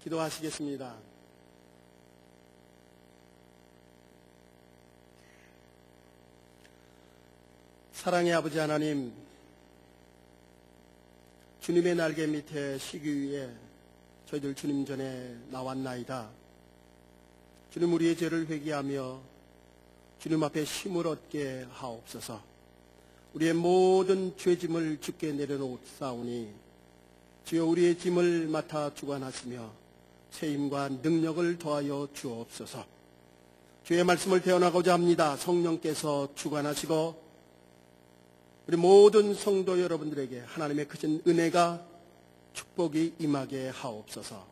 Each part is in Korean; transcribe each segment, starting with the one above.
기도하시겠습니다. 사랑의 아버지 하나님, 주님의 날개 밑에 쉬기 위해 저희들 주님 전에 나왔나이다. 주님, 우리의 죄를 회개하며 주님 앞에 힘을 얻게 하옵소서. 우리의 모든 죄짐을 주께 내려놓사오니 주여 우리의 짐을 맡아 주관하시며 세임과 능력을 더하여 주옵소서. 주의 말씀을 대언하고자 합니다. 성령께서 주관하시고 우리 모든 성도 여러분들에게 하나님의 크신 은혜가 축복이 임하게 하옵소서.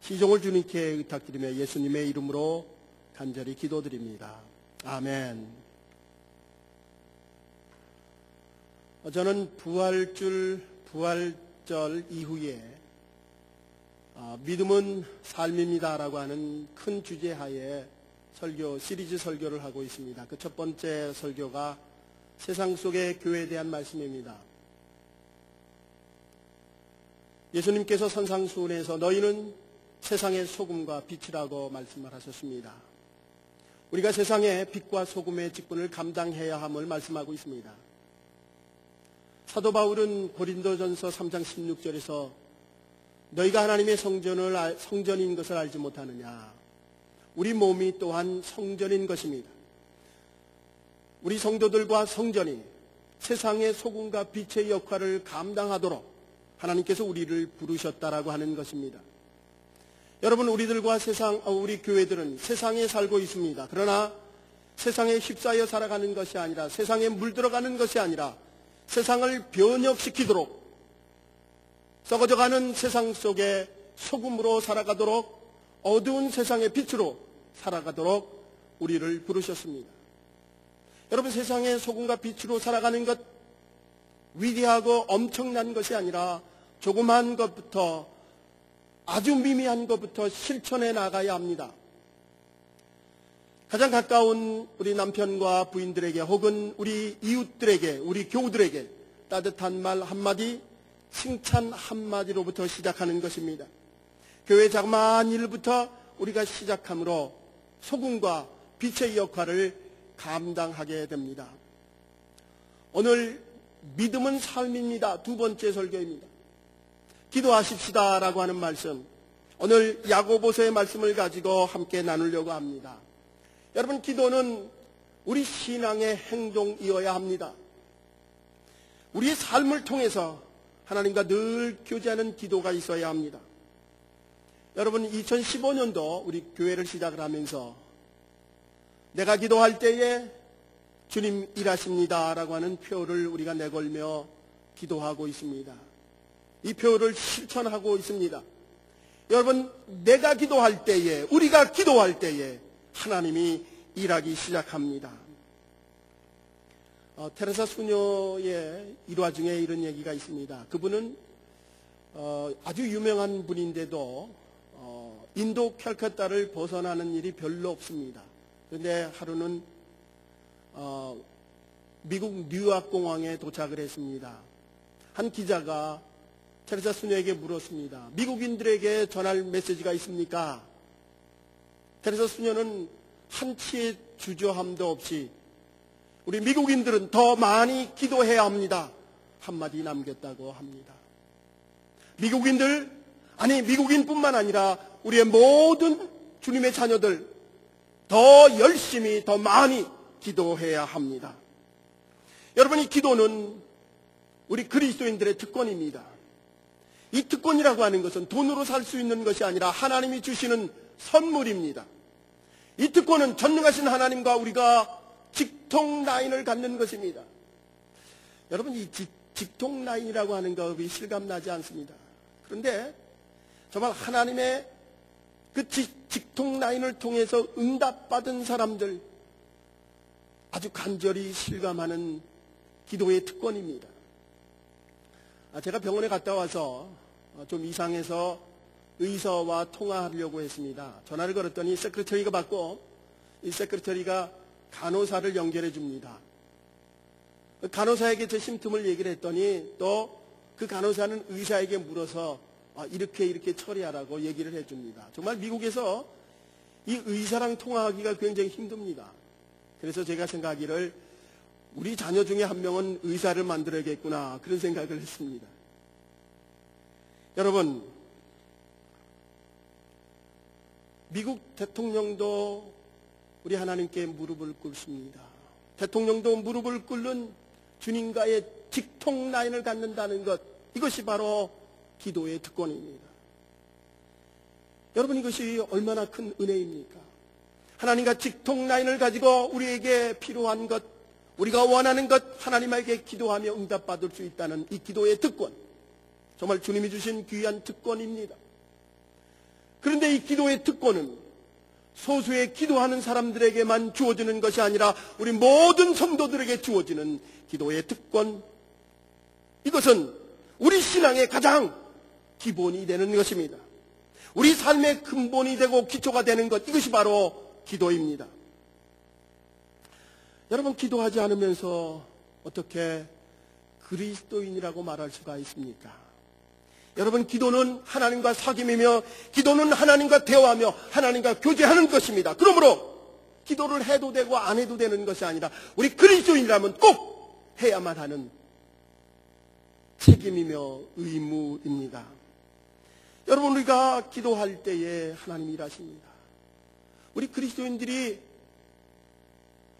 시종을 주님께 의탁드리며 예수님의 이름으로 간절히 기도드립니다. 아멘. 저는 부활절 이후에 믿음은 삶입니다라고 하는 큰 주제하에 시리즈 설교를 하고 있습니다. 그 첫 번째 설교가 세상 속의 교회에 대한 말씀입니다. 예수님께서 산상수훈에서 너희는 세상의 소금과 빛이라고 말씀을 하셨습니다. 우리가 세상의 빛과 소금의 직분을 감당해야 함을 말씀하고 있습니다. 사도 바울은 고린도전서 3장 16절에서 너희가 하나님의 성전인 것을 알지 못하느냐. 우리 몸이 또한 성전인 것입니다. 우리 성도들과 성전이 세상의 소금과 빛의 역할을 감당하도록 하나님께서 우리를 부르셨다라고 하는 것입니다. 여러분, 우리 교회들은 세상에 살고 있습니다. 그러나 세상에 휩싸여 살아가는 것이 아니라, 세상에 물들어가는 것이 아니라 세상을 변혁시키도록 썩어져가는 세상 속에 소금으로 살아가도록, 어두운 세상의 빛으로 살아가도록 우리를 부르셨습니다. 여러분, 세상의 소금과 빛으로 살아가는 것, 위대하고 엄청난 것이 아니라 조그만 것부터, 아주 미미한 것부터 실천해 나가야 합니다. 가장 가까운 우리 남편과 부인들에게, 혹은 우리 이웃들에게, 우리 교우들에게 따뜻한 말 한마디, 칭찬 한마디로부터 시작하는 것입니다. 교회 자그마한 일부터 우리가 시작함으로 소금과 빛의 역할을 감당하게 됩니다. 오늘 믿음은 삶입니다. 두 번째 설교입니다. 기도하십시다 라고 하는 말씀, 오늘 야고보서의 말씀을 가지고 함께 나누려고 합니다. 여러분, 기도는 우리 신앙의 행동이어야 합니다. 우리의 삶을 통해서 하나님과 늘 교제하는 기도가 있어야 합니다. 여러분, 2015년도 우리 교회를 시작을 하면서 내가 기도할 때에 주님 일하십니다 라고 하는 표를 우리가 내걸며 기도하고 있습니다. 이 표를 실천하고 있습니다. 여러분, 내가 기도할 때에, 우리가 기도할 때에 하나님이 일하기 시작합니다. 테레사 수녀의 일화 중에 이런 얘기가 있습니다. 그분은 아주 유명한 분인데도 인도 캘커타를 벗어나는 일이 별로 없습니다. 그런데 하루는 미국 뉴욕 공항에 도착을 했습니다. 한 기자가 테레사 수녀에게 물었습니다. 미국인들에게 전할 메시지가 있습니까? 테레사 수녀는 한치의 주저함도 없이 우리 미국인들은 더 많이 기도해야 합니다. 한마디 남겼다고 합니다. 미국인뿐만 아니라 우리의 모든 주님의 자녀들 더 열심히, 더 많이 기도해야 합니다. 여러분, 이 기도는 우리 그리스도인들의 특권입니다. 이 특권이라고 하는 것은 돈으로 살 수 있는 것이 아니라 하나님이 주시는 선물입니다. 이 특권은 전능하신 하나님과 우리가 직통 라인을 갖는 것입니다. 여러분, 이 직통 라인이라고 하는 것이 실감나지 않습니다. 그런데 정말 하나님의 그 직통 라인을 통해서 응답받은 사람들, 아주 간절히 실감하는 기도의 특권입니다. 제가 병원에 갔다 와서 좀 이상해서 의사와 통화하려고 했습니다. 전화를 걸었더니 세크리터리가 받고, 이 세크리터리가 간호사를 연결해 줍니다. 간호사에게 제 심틈을 얘기를 했더니 또 그 간호사는 의사에게 물어서 이렇게 처리하라고 얘기를 해줍니다. 정말 미국에서 이 의사랑 통화하기가 굉장히 힘듭니다. 그래서 제가 생각하기를 우리 자녀 중에 한 명은 의사를 만들어야겠구나, 그런 생각을 했습니다. 여러분, 미국 대통령도 우리 하나님께 무릎을 꿇습니다. 대통령도 무릎을 꿇는 주님과의 직통 라인을 갖는다는 것, 이것이 바로 기도의 특권입니다. 여러분, 이것이 얼마나 큰 은혜입니까? 하나님과 직통 라인을 가지고 우리에게 필요한 것, 우리가 원하는 것 하나님에게 기도하며 응답받을 수 있다는 이 기도의 특권, 정말 주님이 주신 귀한 특권입니다. 그런데 이 기도의 특권은 소수의 기도하는 사람들에게만 주어지는 것이 아니라 우리 모든 성도들에게 주어지는 기도의 특권, 이것은 우리 신앙의 가장 기본이 되는 것입니다. 우리 삶의 근본이 되고 기초가 되는 것, 이것이 바로 기도입니다. 여러분, 기도하지 않으면서 어떻게 그리스도인이라고 말할 수가 있습니까? 여러분, 기도는 하나님과 사귐이며 기도는 하나님과 대화하며 하나님과 교제하는 것입니다. 그러므로 기도를 해도 되고 안 해도 되는 것이 아니라 우리 그리스도인이라면 꼭 해야만 하는 책임이며 의무입니다. 여러분, 우리가 기도할 때에 하나님이 일하십니다. 우리 그리스도인들이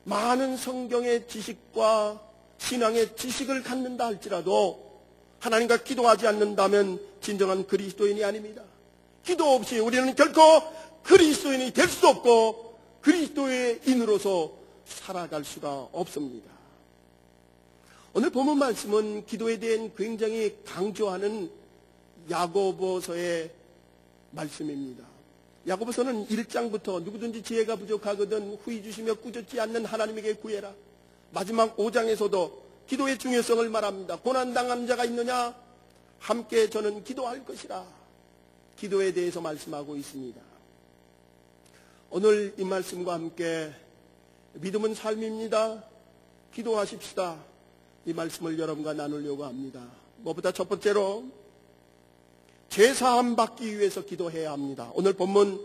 많은 성경의 지식과 신앙의 지식을 갖는다 할지라도 하나님과 기도하지 않는다면 진정한 그리스도인이 아닙니다. 기도 없이 우리는 결코 그리스도인이 될 수 없고 그리스도인으로서 살아갈 수가 없습니다. 오늘 본문 말씀은 기도에 대한 굉장히 강조하는 야고보서의 말씀입니다. 야고보서는 1장부터 누구든지 지혜가 부족하거든 후히 주시며 꾸짖지 않는 하나님에게 구해라. 마지막 5장에서도 기도의 중요성을 말합니다. 고난당한 자가 있느냐? 함께 저는 기도할 것이라. 기도에 대해서 말씀하고 있습니다. 오늘 이 말씀과 함께 믿음은 삶입니다. 기도하십시다. 이 말씀을 여러분과 나누려고 합니다. 무엇보다 첫 번째로 죄사함 받기 위해서 기도해야 합니다. 오늘 본문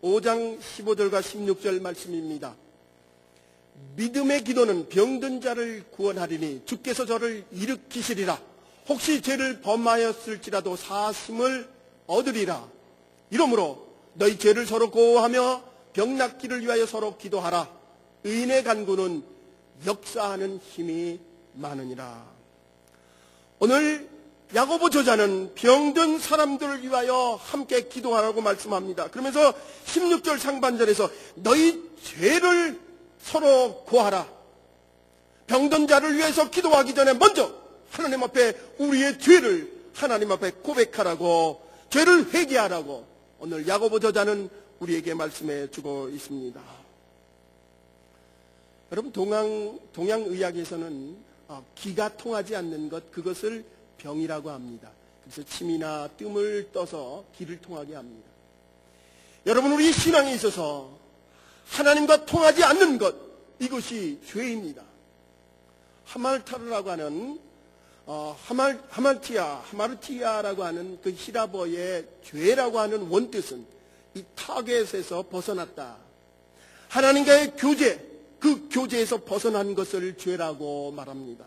5장 15절과 16절 말씀입니다. 믿음의 기도는 병든 자를 구원하리니 주께서 저를 일으키시리라. 혹시 죄를 범하였을지라도 사심을 얻으리라. 이러므로 너희 죄를 서로 고하며 병 낫기를 위하여 서로 기도하라. 의인의 간구는 역사하는 힘이 많으니라. 오늘 야고보 저자는 병든 사람들을 위하여 함께 기도하라고 말씀합니다. 그러면서 16절 상반절에서 너희 죄를 서로 고하라. 병든 자를 위해서 기도하기 전에 먼저 하나님 앞에 우리의 죄를 하나님 앞에 고백하라고, 죄를 회개하라고 오늘 야고보 저자는 우리에게 말씀해 주고 있습니다. 여러분, 동양의학에서는 기가 통하지 않는 것, 그것을 병이라고 합니다. 그래서 침이나 뜸을 떠서 기를 통하게 합니다. 여러분, 우리 신앙에 있어서 하나님과 통하지 않는 것, 이것이 죄입니다. 하말타르라고 하는 하마르티아라고 하는 그 히라버의 죄라고 하는 원뜻은 이 타겟에서 벗어났다. 하나님과의 교제, 그 교제에서 벗어난 것을 죄라고 말합니다.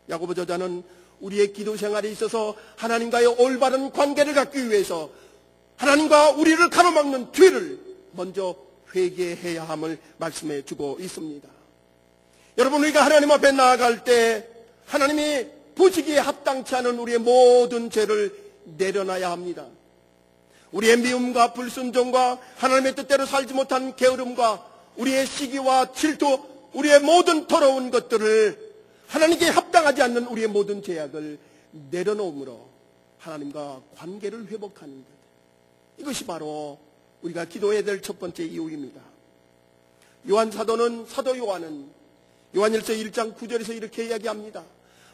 야고보 저자는 우리의 기도 생활에 있어서 하나님과의 올바른 관계를 갖기 위해서 하나님과 우리를 가로막는 죄를 먼저 회개해야 함을 말씀해 주고 있습니다. 여러분, 우리가 하나님 앞에 나아갈 때 하나님이 보시기에 합당치 않은 우리의 모든 죄를 내려놔야 합니다. 우리의 미움과 불순종과 하나님의 뜻대로 살지 못한 게으름과 우리의 시기와 질투, 우리의 모든 더러운 것들을, 하나님께 합당하지 않는 우리의 모든 죄악을 내려놓음으로 하나님과 관계를 회복하는 것, 이것이 바로 우리가 기도해야 될 첫 번째 이유입니다. 사도 요한은 요한일서 1장 9절에서 이렇게 이야기합니다.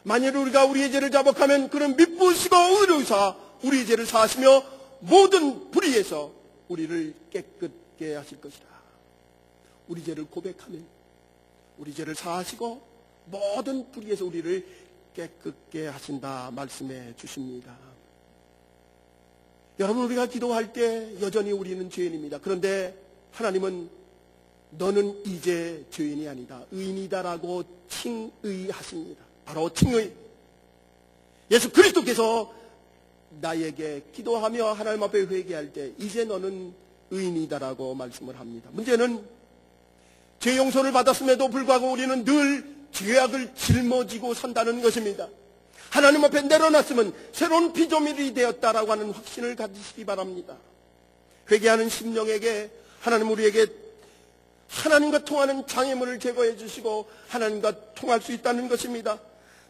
만일 우리가 우리의 죄를 자복하면 그는 미쁘시고 의로우사 우리의 죄를 사하시며 모든 불의에서 우리를 깨끗게 하실 것이라. 우리 죄를 고백하면 우리 죄를 사하시고 모든 불의에서 우리를 깨끗게 하신다 말씀해 주십니다. 여러분, 우리가 기도할 때 여전히 우리는 죄인입니다. 그런데 하나님은 너는 이제 죄인이 아니다, 의인이다라고 칭의하십니다. 바로 칭의. 예수 그리스도께서 나에게 기도하며 하나님 앞에 회개할 때 이제 너는 의인이다라고 말씀을 합니다. 문제는 죄 용서를 받았음에도 불구하고 우리는 늘 죄악을 짊어지고 산다는 것입니다. 하나님 앞에 내려놨으면 새로운 피조물이 되었다라고 하는 확신을 가지시기 바랍니다. 회개하는 심령에게 하나님 우리에게 하나님과 통하는 장애물을 제거해 주시고 하나님과 통할 수 있다는 것입니다.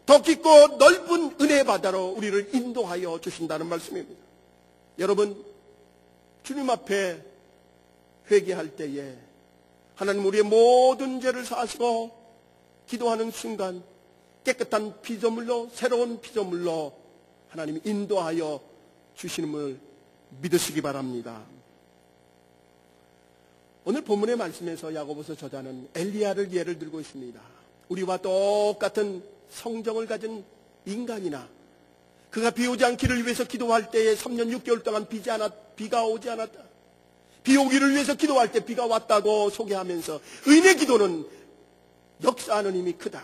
더 깊고 넓은 은혜 바다로 우리를 인도하여 주신다는 말씀입니다. 여러분, 주님 앞에 회개할 때에 하나님 우리의 모든 죄를 사하시고 기도하는 순간 깨끗한 피조물로, 새로운 피조물로 하나님이 인도하여 주시는을 믿으시기 바랍니다. 오늘 본문의 말씀에서 야고보서 저자는 엘리야를 예를 들고 있습니다. 우리와 똑같은 성정을 가진 인간이나 그가 비 오지 않기를 위해서 기도할 때에 3년 6개월 동안 비가 오지 않았다. 비 오기를 위해서 기도할 때 비가 왔다고 소개하면서 의인의 기도는 역사하는 힘이 크다.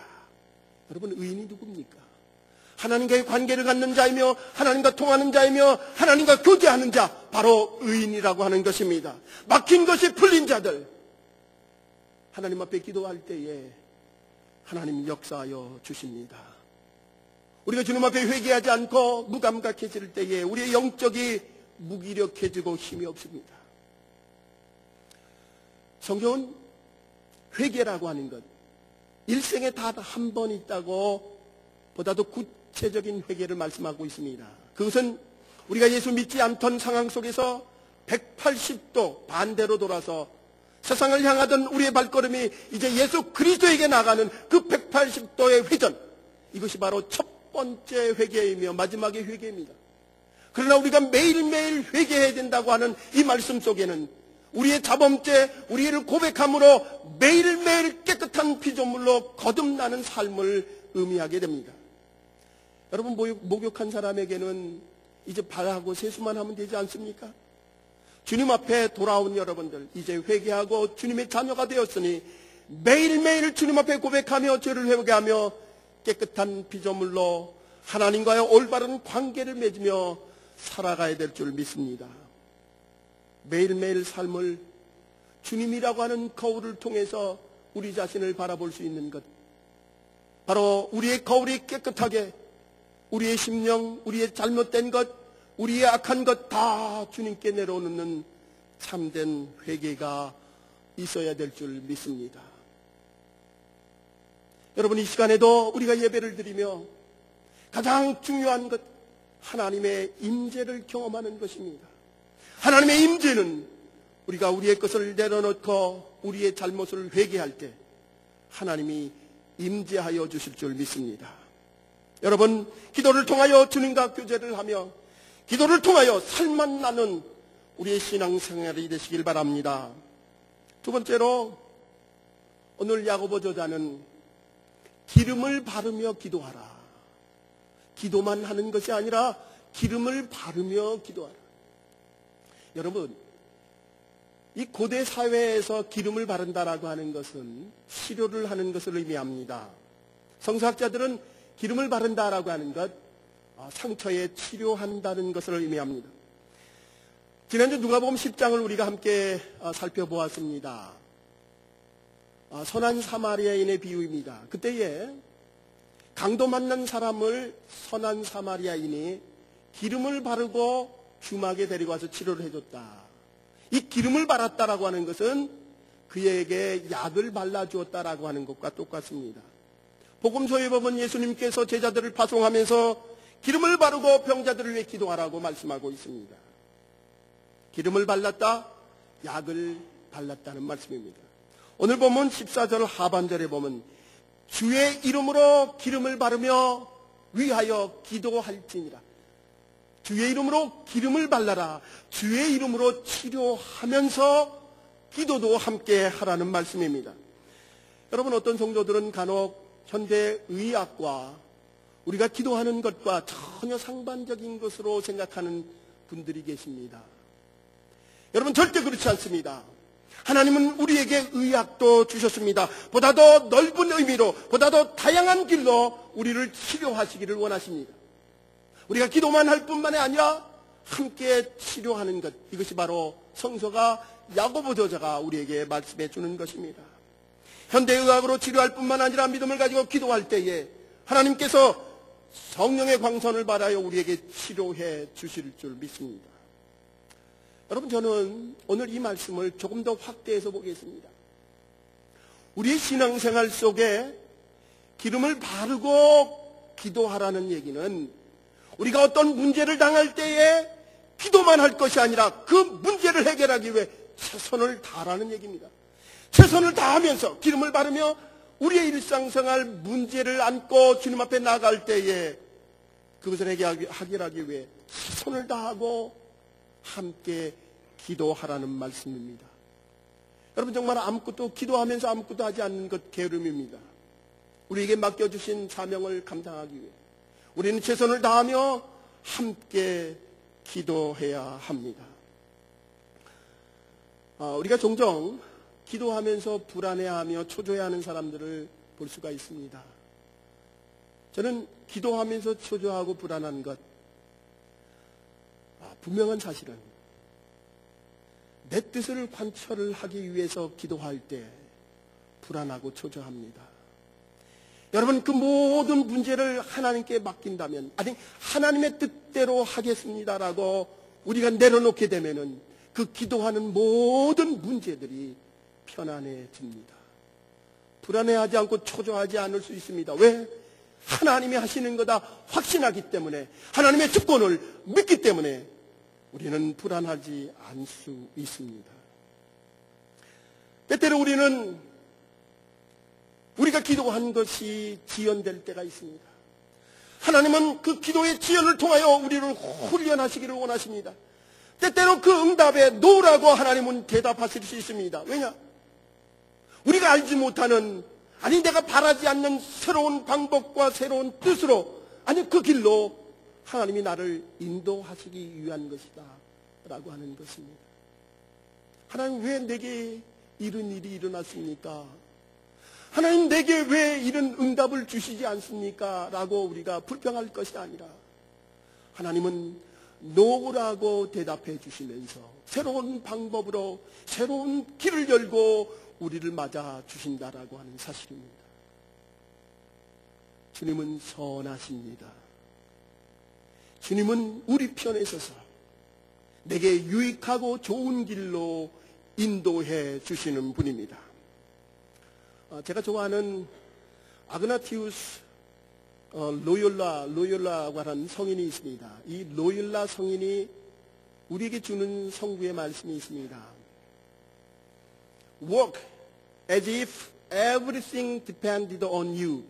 여러분, 의인이 누굽니까? 하나님과의 관계를 갖는 자이며 하나님과 통하는 자이며 하나님과 교제하는 자, 바로 의인이라고 하는 것입니다. 막힌 것이 풀린 자들, 하나님 앞에 기도할 때에 하나님이 역사하여 주십니다. 우리가 주님 앞에 회개하지 않고 무감각해질 때에 우리의 영적이 무기력해지고 힘이 없습니다. 성경은 회개라고 하는 것, 일생에 단 한 번 있다고 보다도 구체적인 회개를 말씀하고 있습니다. 그것은 우리가 예수 믿지 않던 상황 속에서 180도 반대로 돌아서 세상을 향하던 우리의 발걸음이 이제 예수 그리스도에게 나가는 그 180도의 회전, 이것이 바로 첫 번째 회개이며 마지막의 회개입니다. 그러나 우리가 매일매일 회개해야 된다고 하는 이 말씀 속에는 우리의 자범죄, 우리를 고백함으로 매일매일 깨끗한 피조물로 거듭나는 삶을 의미하게 됩니다. 여러분, 목욕한 사람에게는 이제 발하고 세수만 하면 되지 않습니까? 주님 앞에 돌아온 여러분들, 이제 회개하고 주님의 자녀가 되었으니 매일매일 주님 앞에 고백하며 죄를 회개하며 깨끗한 피조물로 하나님과의 올바른 관계를 맺으며 살아가야 될 줄 믿습니다. 매일매일 삶을 주님이라고 하는 거울을 통해서 우리 자신을 바라볼 수 있는 것, 바로 우리의 거울이 깨끗하게 우리의 심령, 우리의 잘못된 것, 우리의 악한 것 다 주님께 내려놓는 참된 회개가 있어야 될 줄 믿습니다. 여러분, 이 시간에도 우리가 예배를 드리며 가장 중요한 것, 하나님의 임재를 경험하는 것입니다. 하나님의 임재는 우리가 우리의 것을 내려놓고 우리의 잘못을 회개할 때 하나님이 임재하여 주실 줄 믿습니다. 여러분, 기도를 통하여 주님과 교제를 하며 기도를 통하여 살만 나는 우리의 신앙생활이 되시길 바랍니다. 두 번째로 오늘 야고보 저자는 기름을 바르며 기도하라. 기도만 하는 것이 아니라 기름을 바르며 기도하라. 여러분, 이 고대 사회에서 기름을 바른다라고 하는 것은 치료를 하는 것을 의미합니다. 성서학자들은 기름을 바른다라고 하는 것, 상처에 치료한다는 것을 의미합니다. 지난주 누가복음 10장을 우리가 함께 살펴보았습니다. 선한 사마리아인의 비유입니다. 그때에 강도 만난 사람을 선한 사마리아인이 기름을 바르고 주막에 데리고 와서 치료를 해줬다. 이 기름을 발랐다라고 하는 것은 그에게 약을 발라주었다라고 하는 것과 똑같습니다. 복음서에 보면 예수님께서 제자들을 파송하면서 기름을 바르고 병자들을 위해 기도하라고 말씀하고 있습니다. 기름을 발랐다, 약을 발랐다는 말씀입니다. 오늘 보면 14절 하반절에 보면 주의 이름으로 기름을 바르며 위하여 기도할지니라. 주의 이름으로 기름을 발라라. 주의 이름으로 치료하면서 기도도 함께 하라는 말씀입니다. 여러분, 어떤 성도들은 간혹 현대의학과 우리가 기도하는 것과 전혀 상반적인 것으로 생각하는 분들이 계십니다. 여러분, 절대 그렇지 않습니다. 하나님은 우리에게 의학도 주셨습니다. 보다 더 넓은 의미로, 보다 더 다양한 길로 우리를 치료하시기를 원하십니다. 우리가 기도만 할 뿐만이 아니라 함께 치료하는 것, 이것이 바로 성서가, 야고보 저자가 우리에게 말씀해 주는 것입니다. 현대의학으로 치료할 뿐만 아니라 믿음을 가지고 기도할 때에 하나님께서 성령의 광선을 받아요 우리에게 치료해 주실 줄 믿습니다. 여러분, 저는 오늘 이 말씀을 조금 더 확대해서 보겠습니다. 우리의 신앙생활 속에 기름을 바르고 기도하라는 얘기는 우리가 어떤 문제를 당할 때에 기도만 할 것이 아니라 그 문제를 해결하기 위해 최선을 다하라는 얘기입니다. 최선을 다하면서 기름을 바르며 우리의 일상생활 문제를 안고 주님 앞에 나갈 때에 그것을 해결하기 위해 최선을 다하고 함께 기도하라는 말씀입니다. 여러분, 정말 아무것도 기도하면서 아무것도 하지 않는 것 게으름입니다. 우리에게 맡겨주신 사명을 감당하기 위해 우리는 최선을 다하며 함께 기도해야 합니다. 우리가 종종 기도하면서 불안해하며 초조해하는 사람들을 볼 수가 있습니다. 저는 기도하면서 초조하고 불안한 것, 분명한 사실은 내 뜻을 관철을 하기 위해서 기도할 때 불안하고 초조합니다. 여러분, 그 모든 문제를 하나님께 맡긴다면, 아니 하나님의 뜻대로 하겠습니다라고 우리가 내려놓게 되면은 그 기도하는 모든 문제들이 편안해집니다. 불안해하지 않고 초조하지 않을 수 있습니다. 왜? 하나님이 하시는 거다 확신하기 때문에, 하나님의 주권을 믿기 때문에 우리는 불안하지 않을 수 있습니다. 때때로 우리가 기도한 것이 지연될 때가 있습니다. 하나님은 그 기도의 지연을 통하여 우리를 훈련하시기를 원하십니다. 때때로 그 응답에 노라고 하나님은 대답하실 수 있습니다. 왜냐? 우리가 알지 못하는, 아니 내가 바라지 않는 새로운 방법과 새로운 뜻으로, 아니 그 길로 하나님이 나를 인도하시기 위한 것이다 라고 하는 것입니다. 하나님, 왜 내게 이런 일이 일어났습니까? 하나님, 내게 왜 이런 응답을 주시지 않습니까? 라고 우리가 불평할 것이 아니라 하나님은 노라고 대답해 주시면서 새로운 방법으로 새로운 길을 열고 우리를 맞아 주신다라고 하는 사실입니다. 주님은 선하십니다. 주님은 우리 편에 서서 내게 유익하고 좋은 길로 인도해 주시는 분입니다. 제가 좋아하는 아그나티우스 로욜라라고 하는 성인이 있습니다. 이 로욜라 성인이 우리에게 주는 성구의 말씀이 있습니다. Work as if everything depended on you.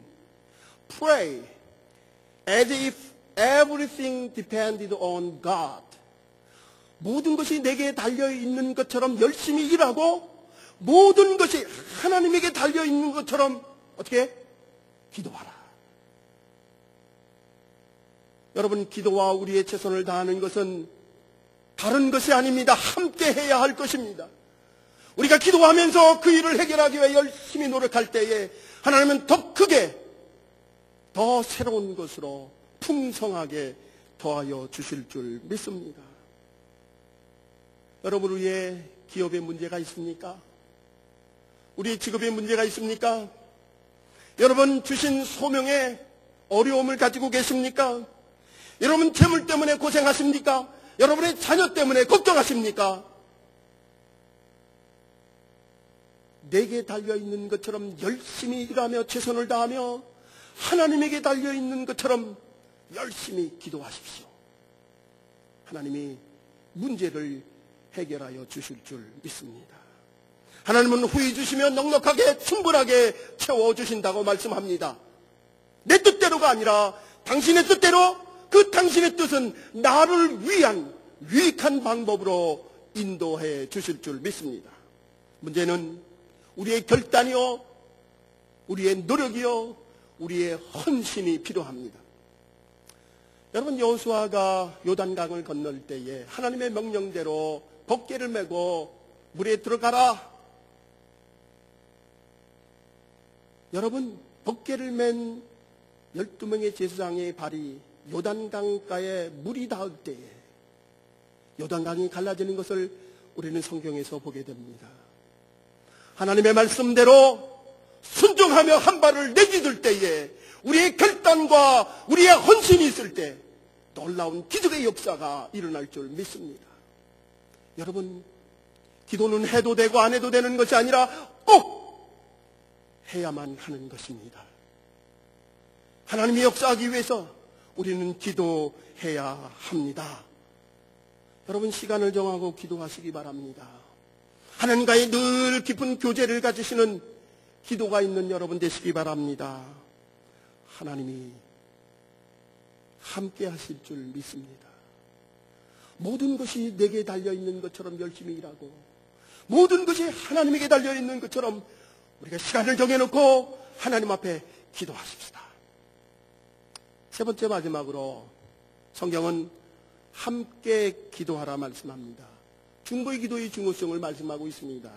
Pray as if everything depended on God. 모든 것이 내게 달려있는 것처럼 열심히 일하고 모든 것이 하나님에게 달려있는 것처럼 어떻게? 기도하라. 여러분, 기도와 우리의 최선을 다하는 것은 다른 것이 아닙니다. 함께 해야 할 것입니다. 우리가 기도하면서 그 일을 해결하기 위해 열심히 노력할 때에 하나님은 더 크게, 더 새로운 것으로 풍성하게 더하여 주실 줄 믿습니다. 여러분, 우리의 기업에 문제가 있습니까? 우리의 직업에 문제가 있습니까? 여러분, 주신 소명에 어려움을 가지고 계십니까? 여러분, 재물 때문에 고생하십니까? 여러분의 자녀 때문에 걱정하십니까? 내게 달려있는 것처럼 열심히 일하며 최선을 다하며 하나님에게 달려있는 것처럼 열심히 기도하십시오. 하나님이 문제를 해결하여 주실 줄 믿습니다. 하나님은 후히 주시며 넉넉하게 충분하게 채워주신다고 말씀합니다. 내 뜻대로가 아니라 당신의 뜻대로, 그 당신의 뜻은 나를 위한 유익한 방법으로 인도해 주실 줄 믿습니다. 문제는 우리의 결단이요, 우리의 노력이요, 우리의 헌신이 필요합니다. 여러분, 여호수아가 요단강을 건널 때에 하나님의 명령대로 덮개를 메고 물에 들어가라. 여러분, 덮개를 맨 12명의 제사장의 발이 요단강가에 물이 닿을 때에 요단강이 갈라지는 것을 우리는 성경에서 보게 됩니다. 하나님의 말씀대로 순종하며 한 발을 내딛을 때에 우리의 결단과 우리의 헌신이 있을 때 놀라운 기적의 역사가 일어날 줄 믿습니다. 여러분, 기도는 해도 되고 안 해도 되는 것이 아니라 꼭 해야만 하는 것입니다. 하나님이 역사하기 위해서 우리는 기도해야 합니다. 여러분, 시간을 정하고 기도하시기 바랍니다. 하나님과의 늘 깊은 교제를 가지시는 기도가 있는 여러분 되시기 바랍니다. 하나님이 함께 하실 줄 믿습니다. 모든 것이 내게 달려있는 것처럼 열심히 일하고 모든 것이 하나님에게 달려있는 것처럼 우리가 시간을 정해놓고 하나님 앞에 기도하십시다. 세 번째 마지막으로 성경은 함께 기도하라 말씀합니다. 중보의 기도의 중요성을 말씀하고 있습니다.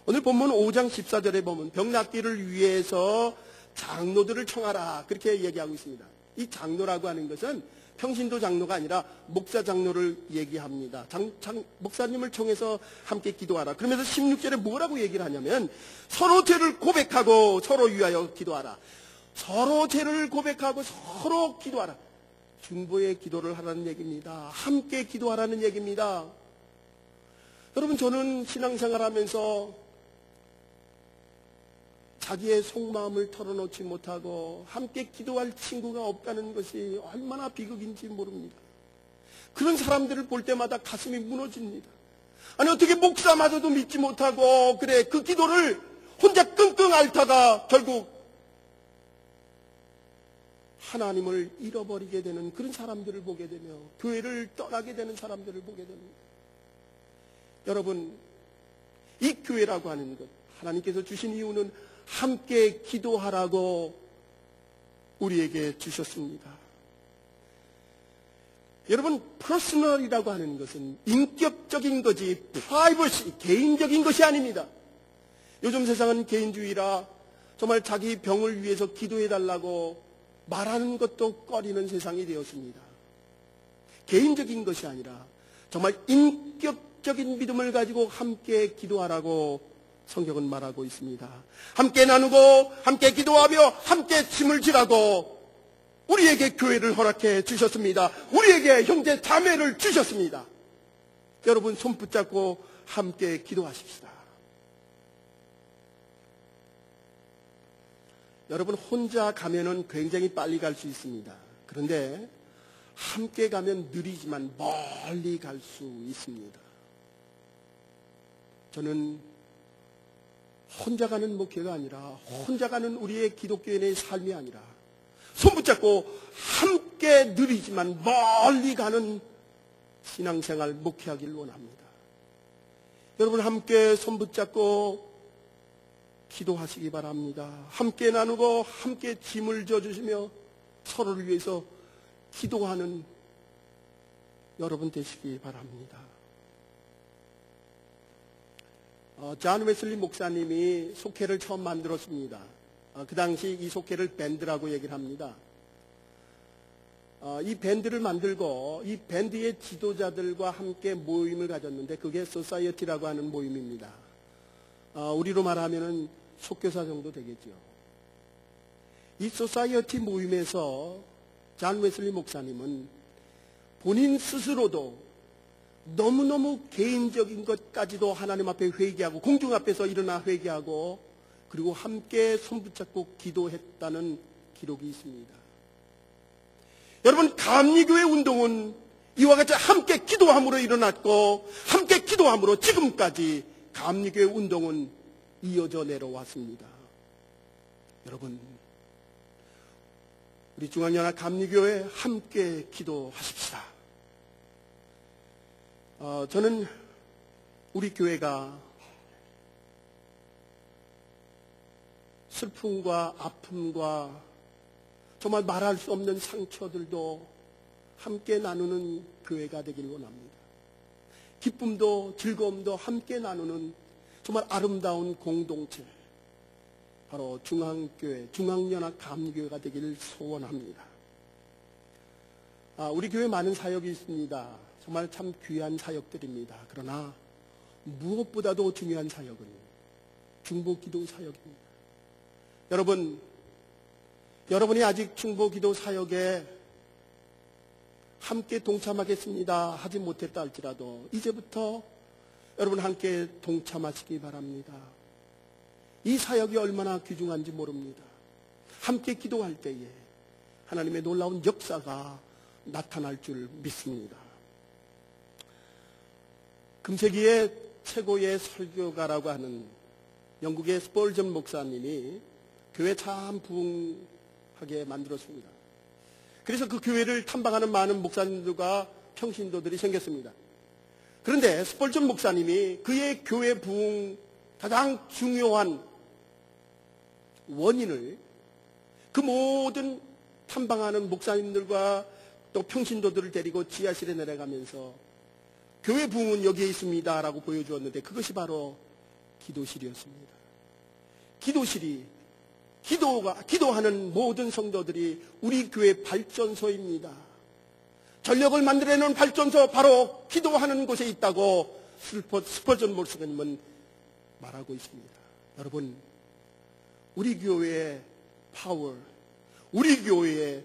오늘 본문 5장 14절에 보면 병 낫기를 위해서 장로들을 청하라 그렇게 얘기하고 있습니다. 이 장로라고 하는 것은 평신도 장로가 아니라 목사 장로를 얘기합니다. 목사님을 청해서 함께 기도하라. 그러면서 16절에 뭐라고 얘기를 하냐면 서로 죄를 고백하고 서로 위하여 기도하라. 서로 죄를 고백하고 서로 기도하라. 중보의 기도를 하라는 얘기입니다. 함께 기도하라는 얘기입니다. 여러분, 저는 신앙생활하면서 자기의 속마음을 털어놓지 못하고 함께 기도할 친구가 없다는 것이 얼마나 비극인지 모릅니다. 그런 사람들을 볼 때마다 가슴이 무너집니다. 아니, 어떻게 목사마저도 믿지 못하고 그래 그 기도를 혼자 끙끙 앓다가 결국 하나님을 잃어버리게 되는 그런 사람들을 보게 되며 교회를 떠나게 되는 사람들을 보게 됩니다. 여러분, 이 교회라고 하는 것 하나님께서 주신 이유는 함께 기도하라고 우리에게 주셨습니다. 여러분, 퍼스널이라고 하는 것은 인격적인 거지 프라이버시, 개인적인 것이 아닙니다. 요즘 세상은 개인주의라 정말 자기 병을 위해서 기도해달라고 말하는 것도 꺼리는 세상이 되었습니다. 개인적인 것이 아니라 정말 인격적인 믿음을 가지고 함께 기도하라고 성경은 말하고 있습니다. 함께 나누고 함께 기도하며 함께 짐을 지라고 우리에게 교회를 허락해 주셨습니다. 우리에게 형제 자매를 주셨습니다. 여러분, 손 붙잡고 함께 기도하십시다. 여러분, 혼자 가면은 굉장히 빨리 갈 수 있습니다. 그런데 함께 가면 느리지만 멀리 갈 수 있습니다. 저는 혼자 가는 목회가 아니라 혼자 가는 우리의 기독교인의 삶이 아니라 손 붙잡고 함께 느리지만 멀리 가는 신앙생활 목회하기를 원합니다. 여러분, 함께 손 붙잡고 기도하시기 바랍니다. 함께 나누고 함께 짐을 져주시며 서로를 위해서 기도하는 여러분 되시기 바랍니다. 존 웨슬리 목사님이 속회를 처음 만들었습니다. 그 당시 이 속회를 밴드라고 얘기를 합니다. 이 밴드를 만들고 이 밴드의 지도자들과 함께 모임을 가졌는데 그게 소사이어티라고 하는 모임입니다. 우리로 말하면은 속교사 정도 되겠죠. 이 소사이어티 모임에서 존 웨슬리 목사님은 본인 스스로도 너무너무 개인적인 것까지도 하나님 앞에 회개하고 공중 앞에서 일어나 회개하고 그리고 함께 손붙잡고 기도했다는 기록이 있습니다. 여러분, 감리교회 운동은 이와 같이 함께 기도함으로 일어났고 함께 기도함으로 지금까지 감리교회 운동은 이어져 내려왔습니다. 여러분, 우리 중앙연합 감리교회 함께 기도하십시다. 저는 우리 교회가 슬픔과 아픔과 정말 말할 수 없는 상처들도 함께 나누는 교회가 되길 원합니다. 기쁨도 즐거움도 함께 나누는 정말 아름다운 공동체, 바로 중앙교회, 중앙연합감리교회가 되기를 소원합니다. 우리 교회 많은 사역이 있습니다. 정말 참 귀한 사역들입니다. 그러나 무엇보다도 중요한 사역은 중보기도 사역입니다. 여러분이 아직 중보기도 사역에 함께 동참하겠습니다 하지 못했다 할지라도 이제부터 여러분 함께 동참하시기 바랍니다. 이 사역이 얼마나 귀중한지 모릅니다. 함께 기도할 때에 하나님의 놀라운 역사가 나타날 줄 믿습니다. 금세기의 최고의 설교가라고 하는 영국의 스펄전 목사님이 교회 참 부흥하게 만들었습니다. 그래서 그 교회를 탐방하는 많은 목사님들과 평신도들이 생겼습니다. 그런데 스펄전 목사님이 그의 교회 부흥 가장 중요한 원인을 그 모든 탐방하는 목사님들과 또 평신도들을 데리고 지하실에 내려가면서 교회 부흥은 여기에 있습니다 라고 보여주었는데 그것이 바로 기도실이었습니다. 기도실이 기도하는 모든 성도들이 우리 교회 발전소입니다. 전력을 만들어내는 발전소 바로 기도하는 곳에 있다고 스펄전 목사님은 말하고 있습니다. 여러분, 우리 교회의 파워, 우리 교회의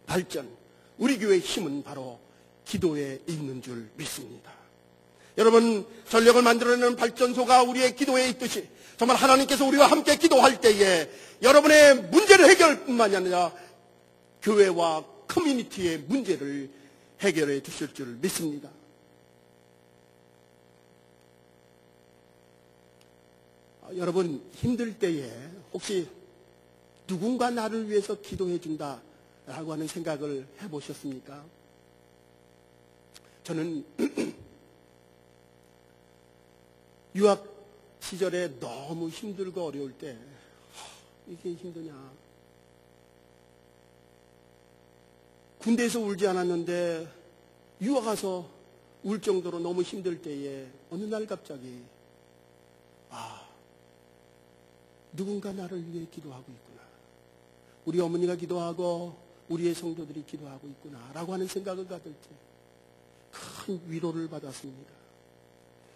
발전, 우리 교회의 힘은 바로 기도에 있는 줄 믿습니다. 여러분, 전력을 만들어내는 발전소가 우리의 기도에 있듯이 정말 하나님께서 우리와 함께 기도할 때에 여러분의 문제를 해결할 뿐만이 아니라 교회와 커뮤니티의 문제를 해결해 주실 줄 믿습니다. 여러분, 힘들 때에 혹시 누군가 나를 위해서 기도해 준다라고 하는 생각을 해보셨습니까? 저는 유학 시절에 너무 힘들고 어려울 때 이게 힘드냐. 군대에서 울지 않았는데 유학 가서 울 정도로 너무 힘들 때에 어느 날 갑자기 누군가 나를 위해 기도하고 있구나. 우리 어머니가 기도하고 우리의 성도들이 기도하고 있구나 라고 하는 생각을 가질 때 큰 위로를 받았습니다.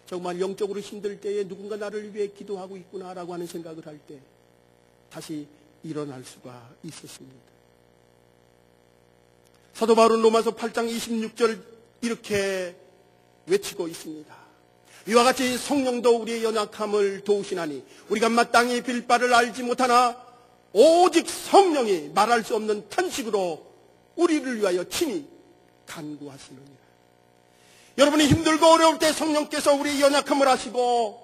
정말 영적으로 힘들 때에 누군가 나를 위해 기도하고 있구나 라고 하는 생각을 할 때 다시 일어날 수가 있었습니다. 사도 바울은 로마서 8장 26절 이렇게 외치고 있습니다. 이와 같이 성령도 우리의 연약함을 도우시나니 우리가 마땅히 빌 바를 알지 못하나 오직 성령이 말할 수 없는 탄식으로 우리를 위하여 친히 간구하시느니라. 여러분이 힘들고 어려울 때 성령께서 우리의 연약함을 아시고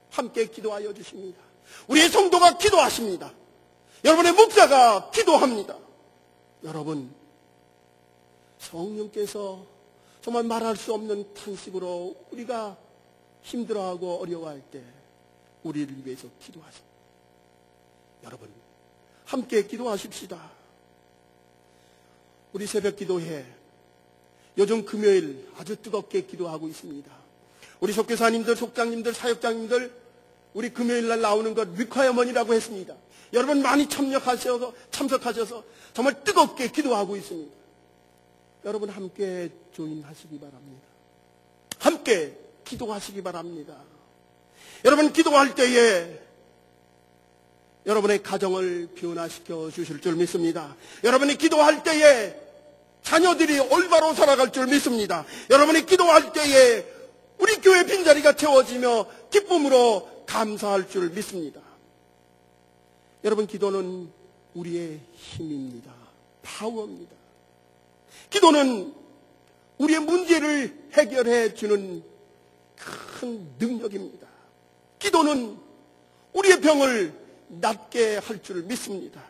함께 기도하여 주십니다. 우리의 성도가 기도하십니다. 여러분의 목사가 기도합니다. 여러분, 성령께서 정말 말할 수 없는 탄식으로 우리가 힘들어하고 어려워할 때 우리를 위해서 기도하십니다. 여러분, 함께 기도하십시다. 우리 새벽 기도회 요즘 금요일 아주 뜨겁게 기도하고 있습니다. 우리 속교사님들, 속장님들, 사역장님들 우리 금요일 날 나오는 것 리콰이어먼이라고 했습니다. 여러분 많이 참석하셔서 정말 뜨겁게 기도하고 있습니다. 여러분 함께 조인하시기 바랍니다. 함께 기도하시기 바랍니다. 여러분 기도할 때에 여러분의 가정을 변화시켜 주실 줄 믿습니다. 여러분이 기도할 때에 자녀들이 올바로 살아갈 줄 믿습니다. 여러분이 기도할 때에 우리 교회 빈자리가 채워지며 기쁨으로 감사할 줄 믿습니다. 여러분, 기도는 우리의 힘입니다. 파워입니다. 기도는 우리의 문제를 해결해 주는 큰 능력입니다. 기도는 우리의 병을 낫게 할 줄 믿습니다.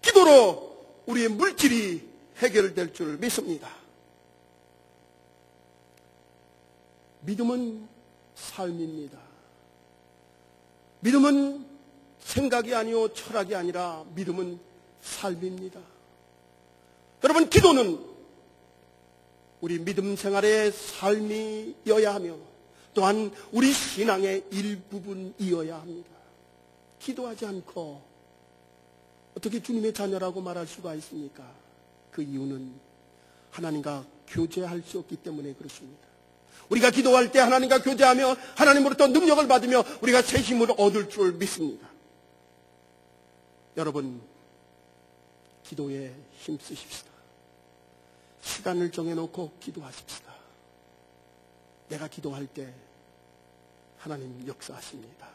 기도로 우리의 물질이 해결될 줄 믿습니다. 믿음은 삶입니다. 믿음은 생각이 아니요 철학이 아니라 믿음은 삶입니다. 여러분, 기도는 우리 믿음 생활의 삶이어야 하며 또한 우리 신앙의 일부분이어야 합니다. 기도하지 않고 어떻게 주님의 자녀라고 말할 수가 있습니까? 그 이유는 하나님과 교제할 수 없기 때문에 그렇습니다. 우리가 기도할 때 하나님과 교제하며 하나님으로부터 능력을 받으며 우리가 새 힘을 얻을 줄 믿습니다. 여러분, 기도에 힘쓰십시다. 시간을 정해놓고 기도하십시다. 내가 기도할 때 하나님 역사하십니다.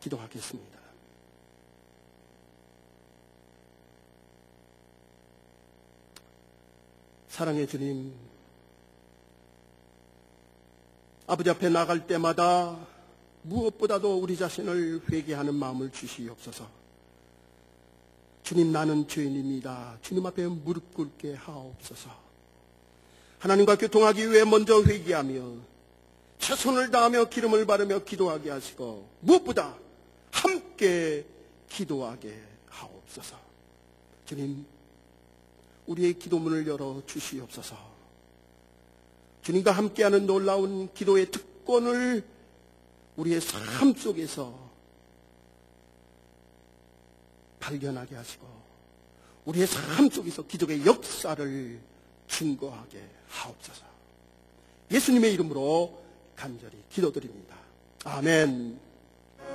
기도하겠습니다. 사랑의 주님, 아버지 앞에 나갈 때마다 무엇보다도 우리 자신을 회개하는 마음을 주시옵소서. 주님, 나는 죄인입니다. 주님 앞에 무릎 꿇게 하옵소서. 하나님과 교통하기 위해 먼저 회개하며 최선을 다하며 기름을 바르며 기도하게 하시고 무엇보다 함께 기도하게 하옵소서. 주님, 우리의 기도문을 열어 주시옵소서. 주님과 함께하는 놀라운 기도의 특권을 우리의 삶 속에서 발견하게 하시고 우리의 삶 속에서 기적의 역사를 증거하게 하옵소서. 예수님의 이름으로 간절히 기도드립니다. 아멘.